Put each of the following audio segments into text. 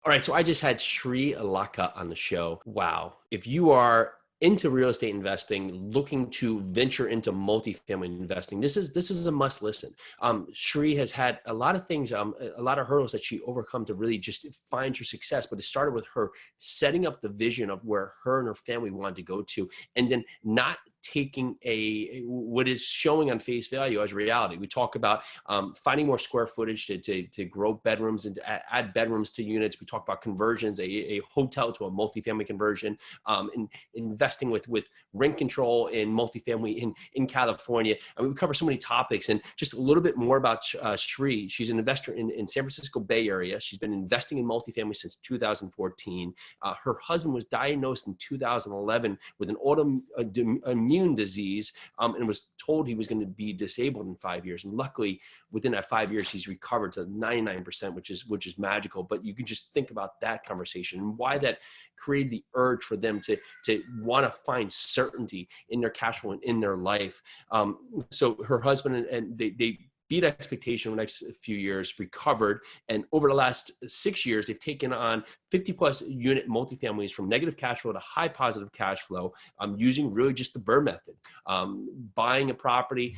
All right, so I just had Shri Latha on the show. Wow. If you are into real estate investing, looking to venture into multifamily investing, this is a must listen. Shri has had a lot of things, a lot of hurdles that she overcome to really just find her success. But it started with her setting up the vision of where her and her family wanted to go to, and then not taking what is showing on face value as reality. We talk about finding more square footage to grow bedrooms and to add bedrooms to units. We talk about conversions, a hotel to a multifamily conversion, and investing with rent control in multifamily in California. I mean, we cover so many topics, and just a little bit more about Shri. She's an investor in San Francisco Bay Area. She's been investing in multifamily since 2014. Her husband was diagnosed in 2011 with an autoimmune disease, and was told he was going to be disabled in 5 years. And luckily, within that 5 years, he's recovered to 99%, which is magical. But you can just think about that conversation and why that created the urge for them to want to find certainty in their cash flow and in their life. So her husband and they beat expectation in the next few years, recovered. And over the last 6 years, they've taken on 50 plus unit multifamilies from negative cash flow to high positive cash flow, using really just the BRRRR method, buying a property,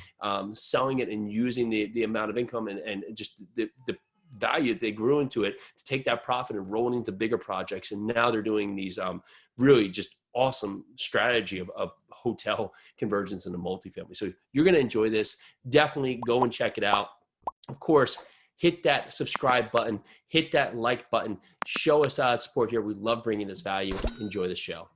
selling it, and using the amount of income and just the value they grew into it to take that profit and roll it into bigger projects. And now they're doing these really just awesome strategy of hotel conversions into multifamily. So you're going to enjoy this. Definitely go and check it out. Of course, hit that subscribe button, hit that like button, show us support here. We love bringing this value. Enjoy the show.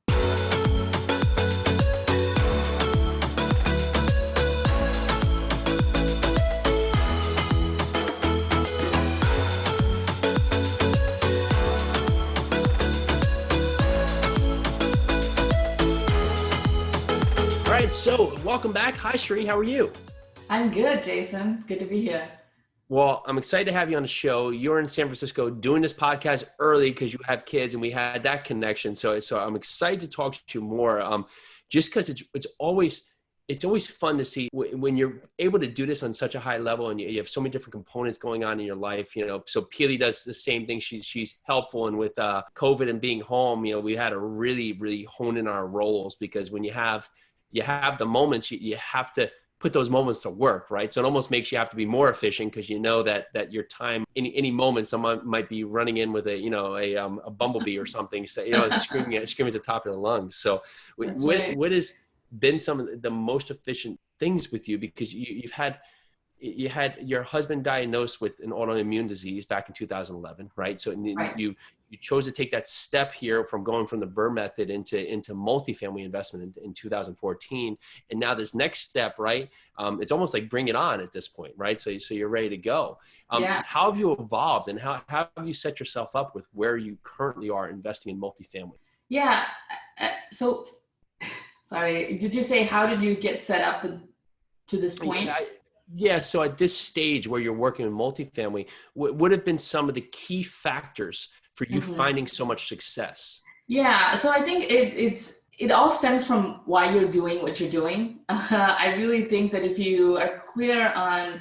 All right, so welcome back. Hi, Shri. How are you? I'm good, Jason. Good to be here. Well, I'm excited to have you on the show. You're in San Francisco doing this podcast early because you have kids, and we had that connection. So I'm excited to talk to you more. Just because it's always fun to see when you're able to do this on such a high level, and you have so many different components going on in your life. So Peely does the same thing. She's helpful, and with COVID and being home, we had to really hone in our roles, because when you have the moments, you have to put those moments to work, right? So it almost makes you have to be more efficient, because you know that your time, any moment, someone might be running in with a bumblebee or something, so, screaming at the top of their lungs. So what has been some of the most efficient things with you? Because you had your husband diagnosed with an autoimmune disease back in 2011, right? So Right. you chose to take that step here from going from the BRRRR method into multifamily investment in 2014. And now this next step, right? It's almost like bring it on at this point, right? So you're ready to go. Yeah. How have you evolved, and how have you set yourself up with where you currently are investing in multifamily? Yeah. So, sorry, did you say how did you get set up to this point? Yeah. So at this stage where you're working in multifamily, what would have been some of the key factors for you finding so much success? Yeah. So I think it all stems from why you're doing what you're doing. I really think that if you are clear on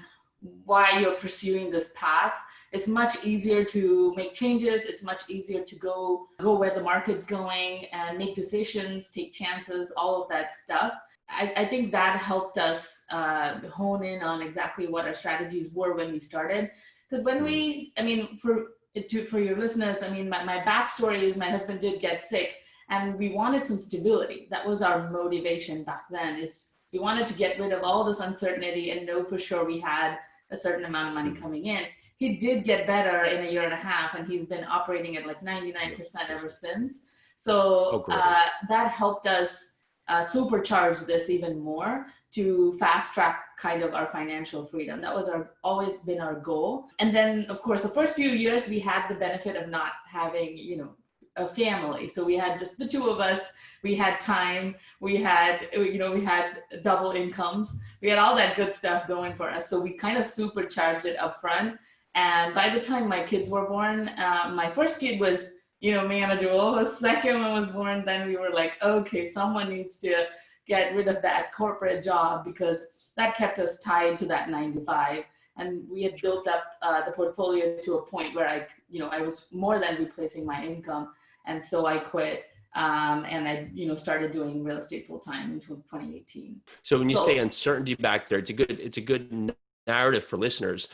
why you're pursuing this path, it's much easier to make changes. It's much easier to go where the market's going and make decisions, take chances, all of that stuff. I think that helped us hone in on exactly what our strategies were when we started. Because for your listeners, my backstory is my husband did get sick, and we wanted some stability. That was our motivation back then, is we wanted to get rid of all this uncertainty and know for sure we had a certain amount of money coming in. He did get better in a year and a half, and he's been operating at like 99% ever since. So that helped us supercharge this even more to fast track kind of our financial freedom. That was always been our goal. And then of course the first few years we had the benefit of not having, a family. So we had just the two of us, we had time, we had double incomes, we had all that good stuff going for us. So we kind of supercharged it up front. And by the time my kids were born, my first kid was manageable. The second one was born, then we were like, okay, someone needs to get rid of that corporate job, because that kept us tied to that 9 to 5. And we had built up the portfolio to a point where I was more than replacing my income. And so I quit. And I, started doing real estate full time in 2018. So when you say So, uncertainty back there, it's a good narrative for listeners.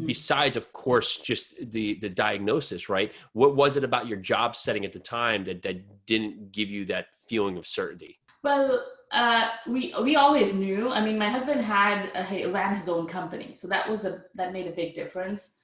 Besides, of course, just the diagnosis, right? What was it about your job setting at the time that didn't give you that feeling of certainty? well, we always knew. I mean, my husband ran his own company, so that made a big difference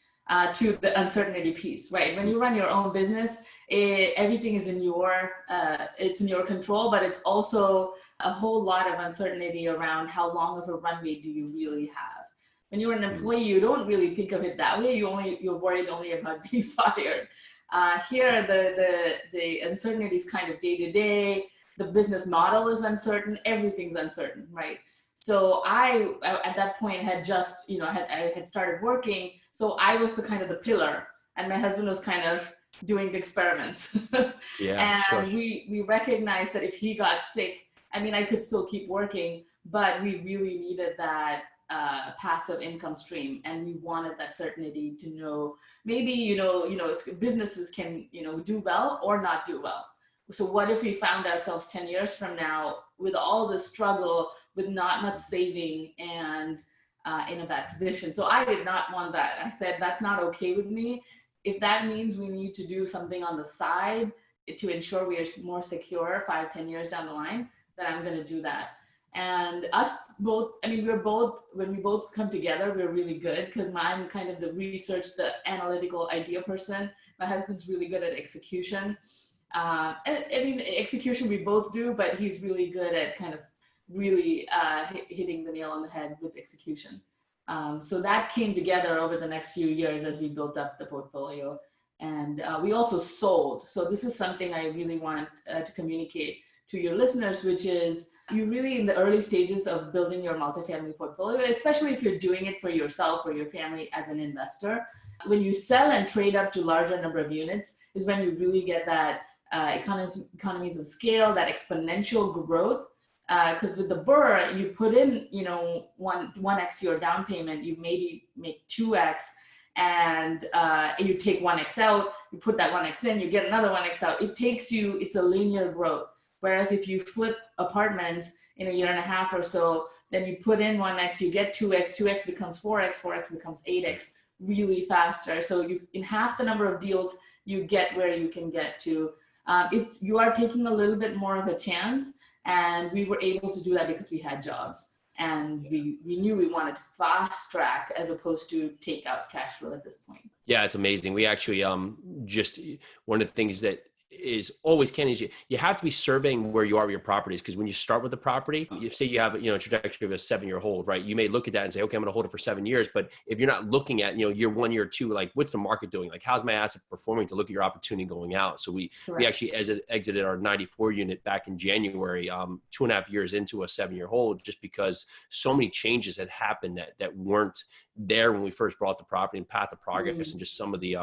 to the uncertainty piece, right? When you run your own business, everything is it's in your control, but it's also a whole lot of uncertainty around how long of a runway do you really have. When you're an employee, you don't really think of it that way. You're worried only about being fired. Here, the uncertainty is kind of day to day. The business model is uncertain. Everything's uncertain, right? So I at that point had just, I had started working. So I was the kind of the pillar, and my husband was kind of doing the experiments. Yeah, sure. And we recognized that if he got sick, I mean, I could still keep working, but we really needed that passive income stream, and we wanted that certainty to know maybe businesses can do well or not do well. So what if we found ourselves 10 years from now with all the struggle, with not much saving, and in a bad position? So I did not want that. I said, that's not okay with me. If that means we need to do something on the side to ensure we are more secure 5-10 years down the line, then I'm going to do that. And us both, I mean, when we both come together, we're really good, because I'm kind of the research, the analytical idea person. My husband's really good at execution. And I mean, execution we both do, but he's really good at kind of really hitting the nail on the head with execution. So that came together over the next few years as we built up the portfolio. And we also sold. So this is something I really want to communicate to your listeners, which is you really in the early stages of building your multifamily portfolio, especially if you're doing it for yourself or your family as an investor, when you sell and trade up to larger number of units is when you really get that economies of scale, that exponential growth. Because with the BRRRR, you put in, 1x your down payment, you maybe make 2x, and you take 1x out, you put that 1x in, you get another 1x out. It's a linear growth. Whereas if you flip apartments in a year and a half or so, then you put in 1x, you get 2x, 2x becomes 4x, 4x becomes 8x really faster. So in half the number of deals, you get where you can get to. You are taking a little bit more of a chance, and we were able to do that because we had jobs, and we knew we wanted to fast track as opposed to take out cash flow at this point. Yeah, it's amazing. We actually just one of the things that is always is you have to be surveying where you are with your properties, because when you start with the property, you say you have a trajectory of a 7-year hold, right? You may look at that and say, okay, I'm going to hold it for 7 years, but if you're not looking at year 1, year 2, like what's the market doing, like how's my asset performing, to look at your opportunity going out. So we actually exited our 94 unit back in January, 2.5 years into a 7-year hold, just because so many changes had happened that weren't there when we first brought the property, and path of progress and just some of the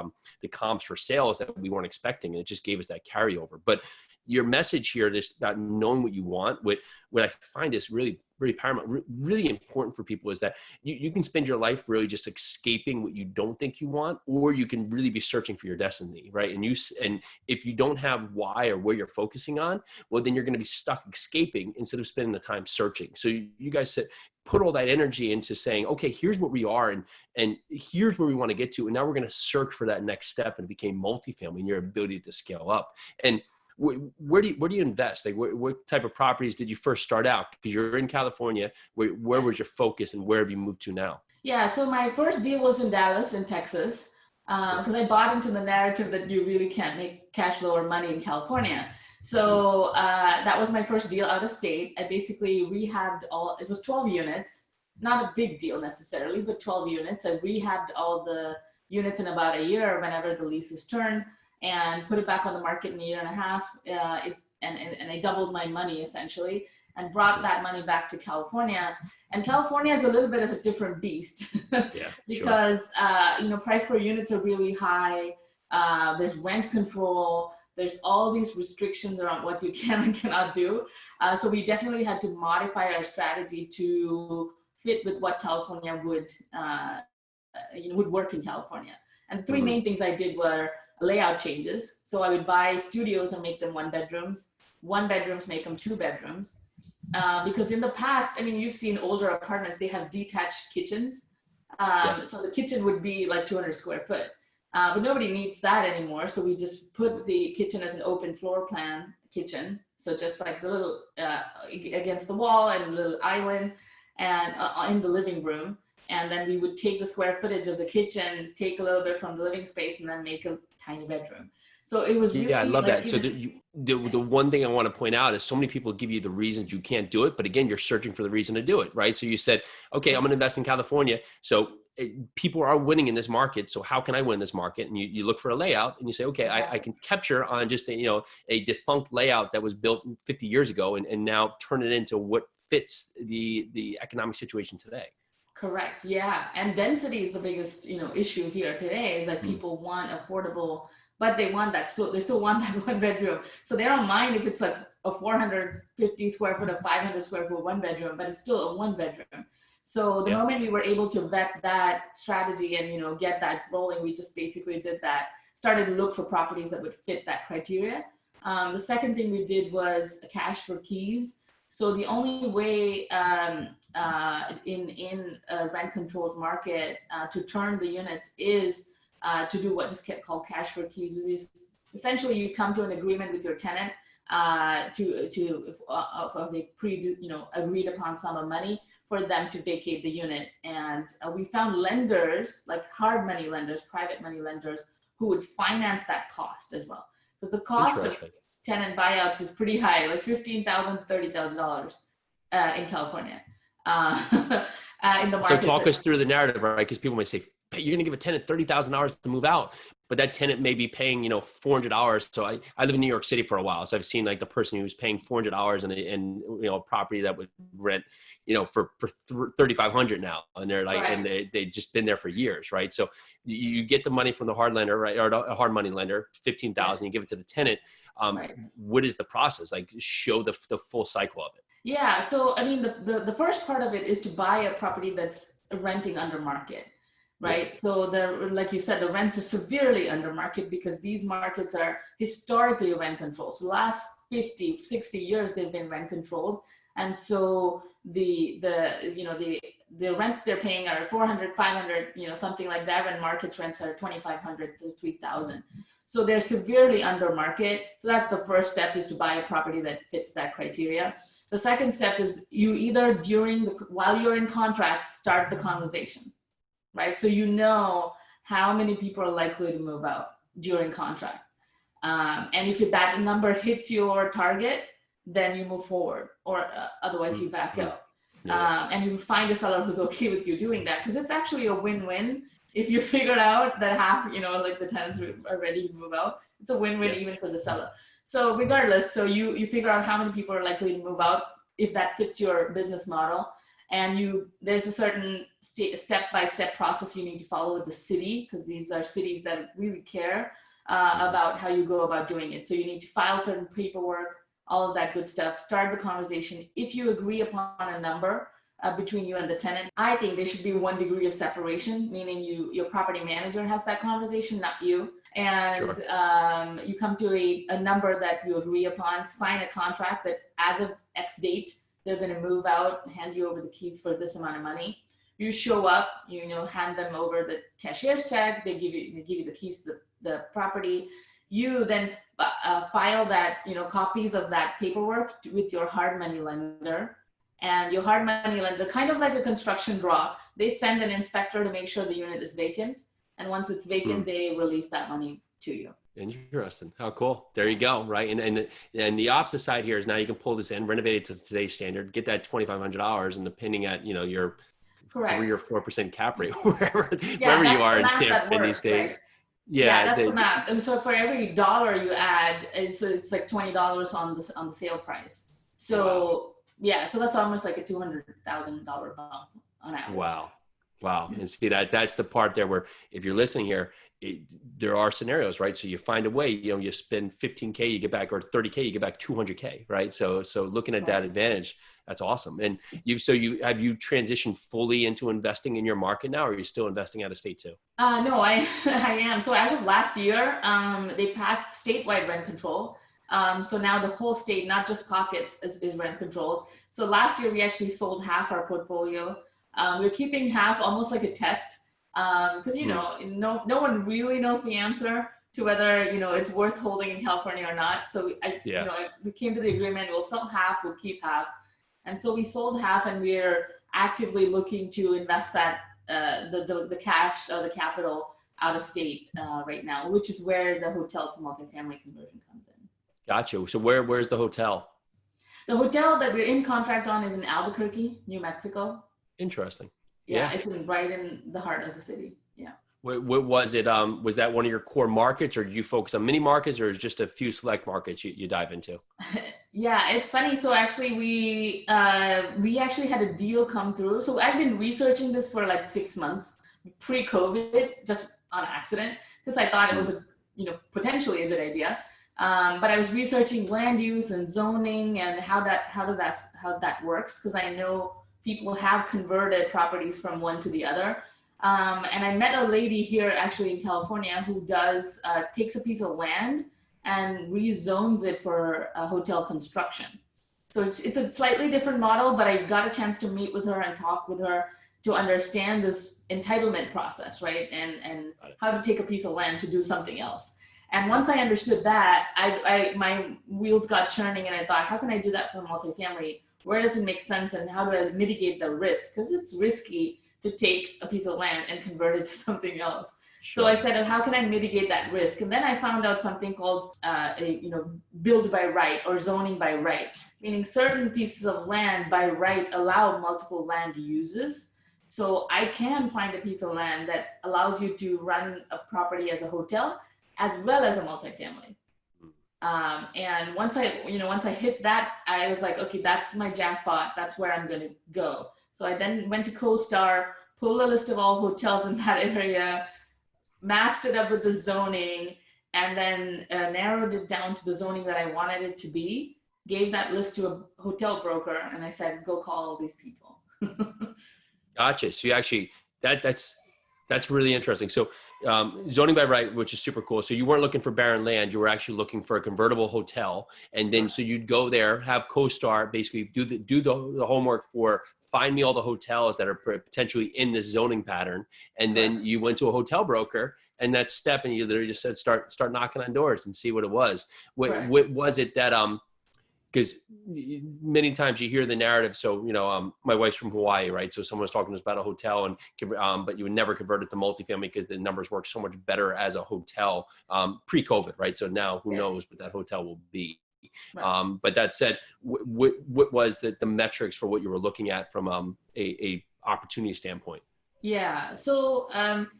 comps for sales that we weren't expecting, and it just gave us that carryover. But your message here, this about knowing what you want, what I find is really paramount, really important for people, is that you can spend your life really just escaping what you don't think you want, or you can really be searching for your destiny, right? And if you don't have why or where you're focusing on, well, then you're going to be stuck escaping instead of spending the time searching. So you guys said, put all that energy into saying, okay, here's what we are, and here's where we want to get to, and now we're going to search for that next step, and it became multifamily and your ability to scale up. And where do you invest? Like what type of properties did you first start out? Because you're in California. Where was your focus, and where have you moved to now? Yeah, so my first deal was in Dallas, in Texas, because I bought into the narrative that you really can't make cash flow or money in California. So that was my first deal out of state. I basically rehabbed it was 12 units, not a big deal necessarily, but 12 units. I rehabbed all the units in about a year whenever the leases turned, and put it back on the market in a year and a half. And I doubled my money essentially, and brought that money back to California. And California is a little bit of a different beast because price per units are really high. There's rent control. There's all these restrictions around what you can and cannot do. So we definitely had to modify our strategy to fit with what California would would work in California. And three main things I did were layout changes. So I would buy studios and make them one bedrooms make them two bedrooms. Because in the past, I mean, you've seen older apartments, they have detached kitchens. So the kitchen would be like 200 square foot. But nobody needs that anymore. So we just put the kitchen as an open floor plan kitchen. So just like the little against the wall and a little island and in the living room. And then we would take the square footage of the kitchen, take a little bit from the living space, and then make a tiny bedroom. So it was really, I love like, that. So the one thing I want to point out is so many people give you the reasons you can't do it, but again, you're searching for the reason to do it, right? So you said, okay, I'm going to invest in California. So people are winning in this market. So how can I win this market? And you look for a layout and you say, okay, I can capture on just a defunct layout that was built 50 years ago and now turn it into what fits the economic situation today. Correct. Yeah. And density is the biggest, issue here today is that people want affordable, but they want that. So they still want that one bedroom. So they don't mind if it's like a 450 square foot, a 500 square foot, one bedroom, but it's still a one bedroom. So the moment we were able to vet that strategy and, get that rolling, we just basically did that, started to look for properties that would fit that criteria. The second thing we did was cash for keys. So the only way in a rent-controlled market to turn the units is to do what is called cash for keys, which is essentially you come to an agreement with your tenant of a agreed upon sum of money for them to vacate the unit. And we found lenders, like hard money lenders, private money lenders, who would finance that cost as well, because the cost of tenant buyouts is pretty high, like $15,000, $30,000 in California. In the market. So talk us through the narrative, right? Because people may say, you're going to give a tenant $30,000 to move out, but that tenant may be paying, $400. So I live in New York City for a while. So I've seen like the person who's paying $400 and a property that would rent, for $3,500 now. And they're like, and they just been there for years. Right. So you get the money from the hard lender, right? Or a hard money lender, $15,000, you give it to the tenant. What is the process? Like show the full cycle of it. Yeah. So, I mean, the first part of it is to buy a property that's renting under market, right? Yeah. So like you said, the rents are severely under market because these markets are historically rent controlled. So the last 50, 60 years, they've been rent controlled. And so the rents they're paying are 400, 500, something like that, when market rents are 2,500 to 3,000. So they're severely under market. So that's the first step, is to buy a property that fits that criteria. The second step is you either while you're in contract, start the conversation, right? So how many people are likely to move out during contract. And if that number hits your target, then you move forward, or otherwise you back out. And you find a seller who's okay with you doing that, because it's actually a win-win. If you figure out that half, like the tenants are ready to move out, it's a win-win even for the seller. So regardless, you figure out how many people are likely to move out if that fits your business model. And there's a certain step-by-step process you need to follow with the city, because these are cities that really care about how you go about doing it. So you need to file certain paperwork, all of that good stuff, start the conversation. If you agree upon a number between you and the tenant, I think there should be 1 degree of separation, meaning your property manager has that conversation, not you. And you come to a number that you agree upon, sign a contract that as of X date, they're going to move out, hand you over the keys for this amount of money. You show up, hand them over the cashier's check, they give you the keys to the property. You then file that, copies of that paperwork with your hard money lender. And your hard money lender, kind of like a construction draw, they send an inspector to make sure the unit is vacant. And once it's vacant, they release that money to you. Interesting. How cool. There you go. Right. And the opposite side here is now you can pull this in, renovate it to today's standard, get that $2,500, and depending at, your 3 or 4% cap rate, wherever you are in San Fran these days. Right? Yeah, that's the math. And so for every dollar you add, it's like $20 on the sale price. So so that's almost like a $200,000 bump on average. Wow. And see that's the part there where if you're listening here, there are scenarios, right? So you find a way, you spend 15K, you get back, or 30K, you get back 200K, right? So looking at that advantage, that's awesome. And have you transitioned fully into investing in your market now, or are you still investing out of state too? No, I I am. So as of last year, they passed statewide rent control. So now the whole state, not just pockets, is rent controlled. So last year we actually sold half our portfolio. We're keeping half almost like a test, because no one really knows the answer to whether it's worth holding in California or not. So we came to the agreement: we'll sell half, we'll keep half, and so we sold half, and we're actively looking to invest that the cash or the capital out of state right now, which is where the hotel to multifamily conversion comes in. Gotcha. So where's the hotel? The hotel that we're in contract on is in Albuquerque, New Mexico. Interesting. Yeah, it's right in the heart of the city. Yeah. What was it? Was that one of your core markets, or do you focus on many markets, or is just a few select markets you dive into? Yeah, it's funny. So actually, we actually had a deal come through. So I've been researching this for like 6 months pre-COVID, just on accident, because I thought it was potentially a good idea. But I was researching land use and zoning and how that works, because I know people have converted properties from one to the other. And I met a lady here actually in California who does takes a piece of land and rezones it for hotel construction. So it's a slightly different model, but I got a chance to meet with her and talk with her to understand this entitlement process, right? And how to take a piece of land to do something else. And once I understood that, my wheels got churning, and I thought, how can I do that for multifamily? Where does it make sense, and how do I mitigate the risk? Because it's risky to take a piece of land and convert it to something else. Sure. So I said, how can I mitigate that risk? And then I found out something called build by right, or zoning by right, meaning certain pieces of land by right allow multiple land uses. So I can find a piece of land that allows you to run a property as a hotel as well as a multifamily. And once I hit that, I was like, okay, that's my jackpot. That's where I'm going to go. So I then went to CoStar, pulled a list of all hotels in that area, matched it up with the zoning, and then narrowed it down to the zoning that I wanted it to be, gave that list to a hotel broker, and I said, go call all these people. Gotcha. So you actually, that's really interesting. So zoning by right, which is super cool. So you weren't looking for barren land. You were actually looking for a convertible hotel. And then, so you'd go there, have CoStar basically do the homework for find me all the hotels that are potentially in this zoning pattern. And then you went to a hotel broker, and that step, and you literally just said, start knocking on doors and see what it was. What was it that, because many times you hear the narrative. So, my wife's from Hawaii, right? So someone was talking to us about a hotel, and but you would never convert it to multifamily because the numbers work so much better as a hotel pre-COVID, right? So now who knows what that hotel will be. Right. But that said, what was the metrics for what you were looking at from a opportunity standpoint? Yeah, so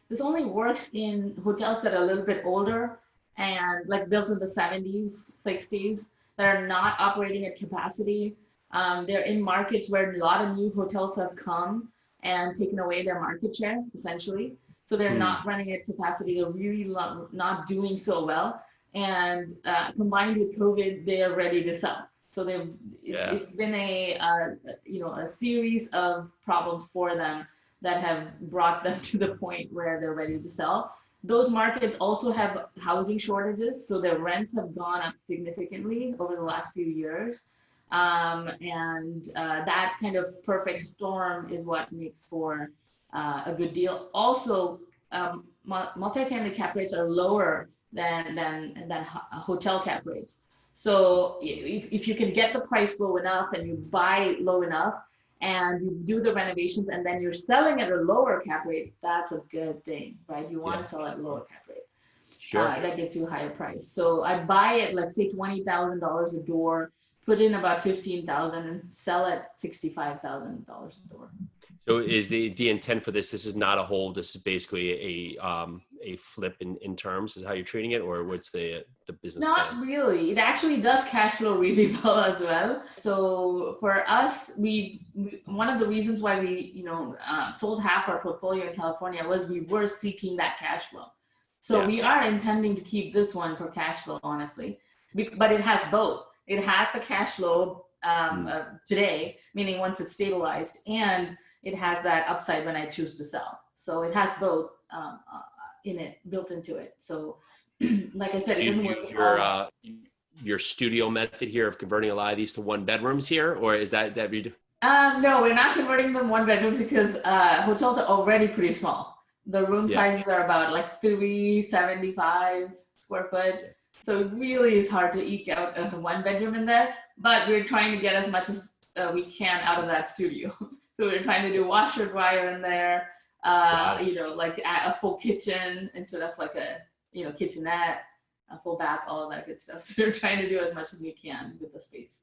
this only works in hotels that are a little bit older and like built in the 70s, 60s. That are not operating at capacity. They're in markets where a lot of new hotels have come and taken away their market share, essentially. So they're not running at capacity. They're really not doing so well. And combined with COVID, they are ready to sell. So it's been a series of problems for them that have brought them to the point where they're ready to sell. Those markets also have housing shortages, so their rents have gone up significantly over the last few years. And that kind of perfect storm is what makes for a good deal. Also, multifamily cap rates are lower than hotel cap rates. So if you can get the price low enough and you buy low enough, and you do the renovations, and then you're selling at a lower cap rate, that's a good thing, right? You want to sell at a lower cap rate. Sure. That gets you a higher price. So I buy it, let's say $20,000 a door, put in about $15,000 and sell at $65,000 a door. So is the intent for this? This is not a hold. This is basically a flip in terms is how you're treating it, or what's the business? Not plan? Really. It actually does cash flow really well as well. So for us, one of the reasons why we sold half our portfolio in California was we were seeking that cash flow. So we are intending to keep this one for cash flow, honestly, but it has both. It has the cash flow today, meaning once it's stabilized, and it has that upside when I choose to sell. So it has both in it, built into it. So like I said, it doesn't work. Your studio method here of converting a lot of these to one bedrooms here, or is that you do? No, we're not converting them one bedrooms because hotels are already pretty small. The room sizes are about like 375 square foot. So it really is hard to eke out a one bedroom in there, but we're trying to get as much as we can out of that studio. So we're trying to do washer dryer in there, like a full kitchen instead of like a, kitchenette, a full bath, all of that good stuff. So we're trying to do as much as we can with the space.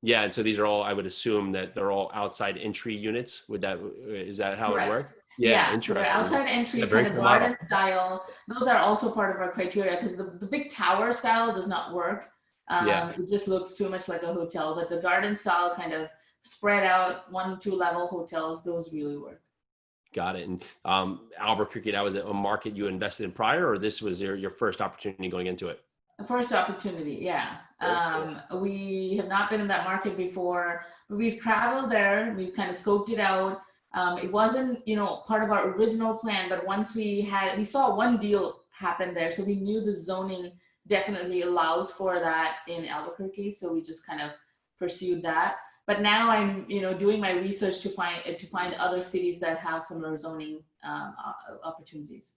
Yeah, and so these are all, I would assume that they're all outside entry units. Is that how Correct. it works? Yeah, interesting. They're outside entry, kind of garden style. Those are also part of our criteria because the big tower style does not work. It just looks too much like a hotel, but the garden style kind of spread out 1-2 level hotels, those really work. Got it. And Albuquerque, that was a market you invested in prior, or this was your first opportunity going into it? First opportunity, yeah. We have not been in that market before, but we've traveled there. We've kind of scoped it out. It wasn't, part of our original plan, but once we saw one deal happen there, so we knew the zoning definitely allows for that in Albuquerque. So we just kind of pursued that. But now I'm, doing my research to find other cities that have similar zoning opportunities.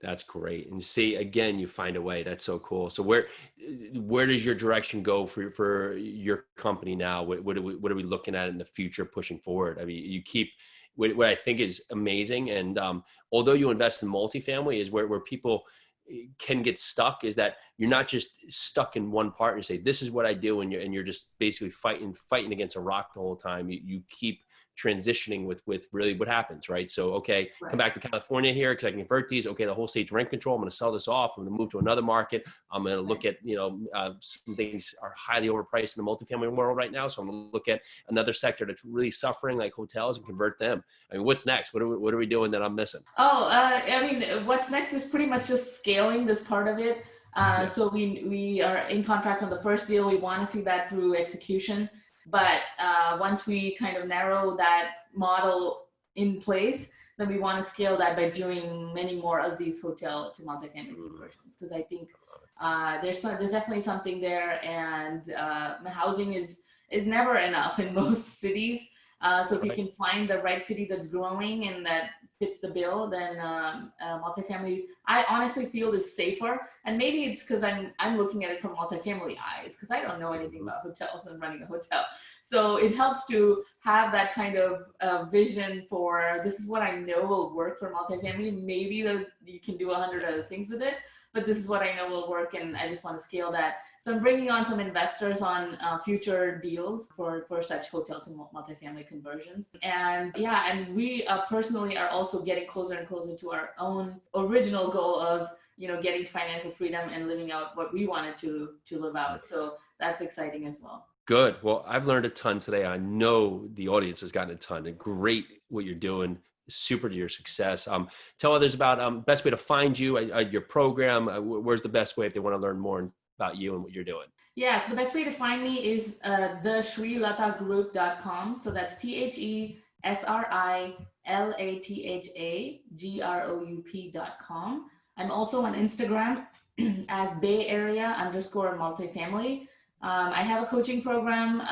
That's great. And see, again, you find a way. That's so cool. So where does your direction go for your company now? What are we looking at in the future pushing forward? I mean, you keep what I think is amazing. And although you invest in multifamily is where people can get stuck, is that you're not just stuck in one part and say, this is what I do. And you're just basically fighting against a rock the whole time. You keep transitioning with really what happens, right? So, okay, come back to California here because I can convert these. Okay, the whole state's rent control. I'm going to sell this off. I'm going to move to another market. I'm going to look at, some things are highly overpriced in the multifamily world right now. So I'm going to look at another sector that's really suffering, like hotels, and convert them. I mean, what's next? What are we doing that I'm missing? What's next is pretty much just scaling this part of it. So we are in contract on the first deal. We want to see that through execution. But once we kind of narrow that model in place, then we want to scale that by doing many more of these hotel to multifamily conversions. Because I think there's definitely something there, and housing is never enough in most cities. So if you can find the right city that's growing and that fits the bill, then multifamily, I honestly feel is safer. And maybe it's because I'm looking at it from multifamily eyes, because I don't know anything about hotels and running a hotel. So it helps to have that kind of vision for, this is what I know will work for multifamily. Maybe you can do 100 other things with it, but this is what I know will work, and I just want to scale that. So I'm bringing on some investors on future deals for such hotel to multifamily conversions. And we personally are also getting closer and closer to our own original goal of, getting financial freedom and living out what we wanted to live out. So that's exciting as well. Good. Well, I've learned a ton today. I know the audience has gotten a ton. And great what you're doing. Super to your success. Tell others about best way to find you, your program. Where's the best way if they want to learn more about you and what you're doing? Yeah, so the best way to find me is the SriLathaGroup.com. So that's TheSriLathaGroup.com. I'm also on Instagram as Bay Area _multifamily. I have a coaching program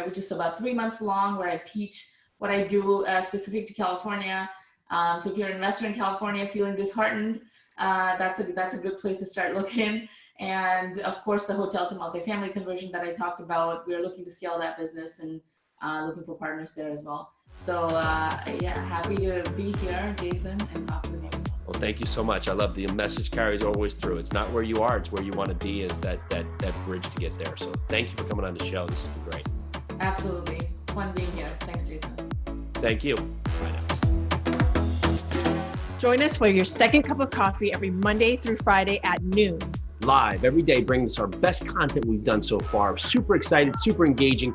which is about 3 months long, where I teach what I do specific to California. So if you're an investor in California feeling disheartened, that's a good place to start looking. And of course, the hotel to multifamily conversion that I talked about, we're looking to scale that business and looking for partners there as well. So happy to be here, Jason, and talk with you. Well, thank you so much. I love the message carries always through. It's not where you are, it's where you want to be, is that bridge to get there. So thank you for coming on the show. This has been great. Absolutely. Fun being here. Thanks, Jason. Thank you. Bye now. Join us for your second cup of coffee every Monday through Friday at noon. Live every day, bringing us our best content we've done so far. Super excited, super engaging,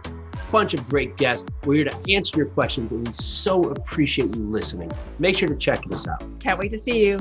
bunch of great guests. We're here to answer your questions, and we so appreciate you listening. Make sure to check this out. Can't wait to see you.